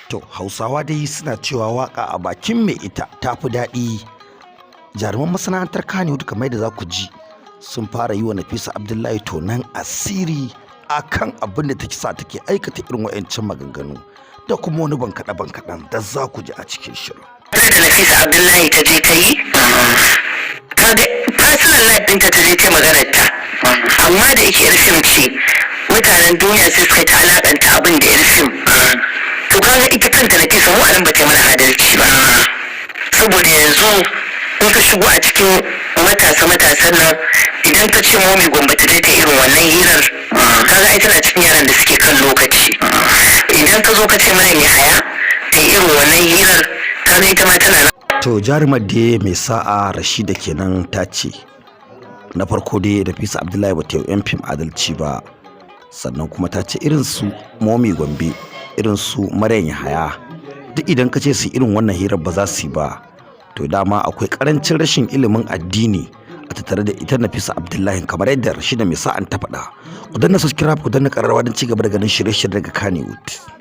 To Hausawa dai suna cewa waka a bakin mai ita tafi daɗi. Jaruman masana'antar Kannywood kamar da za ku ji sun fara yi wa Nafisa Abdullahi tonan asiri akan abin da take sa take aikata irin wa'ancan maganganu da kuma wani bankaɗe-bankaɗen da za ku ji a cikin shirin. Da Nafisa Abdullahi ta je ta yi, kaga personal life ɗinta ta je ta maganar ta, amma da yake yar fim ce mutanen duniya sai suka ta alakanta abin da yar fim. To kaga ita kanta Nafisa mu anan ba ta mana adalci ba, saboda yanzu in ka shigo a cikin matasan nan idan ka ce momi gwambata ta irin wannan hirar, kaga ai tana cikin yaran da suke kan lokaci. Idan ka zo ka ce mana mai haya ta irin wannan hirar, kaga ita ma tana nan. To jarumar da mai sa'a Rashida kenan ta ce na farko dai Nafisa Abdullahi bata yi yan fim adalci ba, sannan kuma ta ce irin su momi gombe irin su Maryam Yahaya duk idan ka ce su irin wannan hirar ba za su yi ba. To dama akwai karancin rashin ilimin addini a tattare da ita Nafisa Abdullahi kamar yadda Rashida mai sa'an ta faɗa. Ku danna subscribe, ku danna ƙararrawa don ci gaba da ganin shirye-shirye daga Kannywood.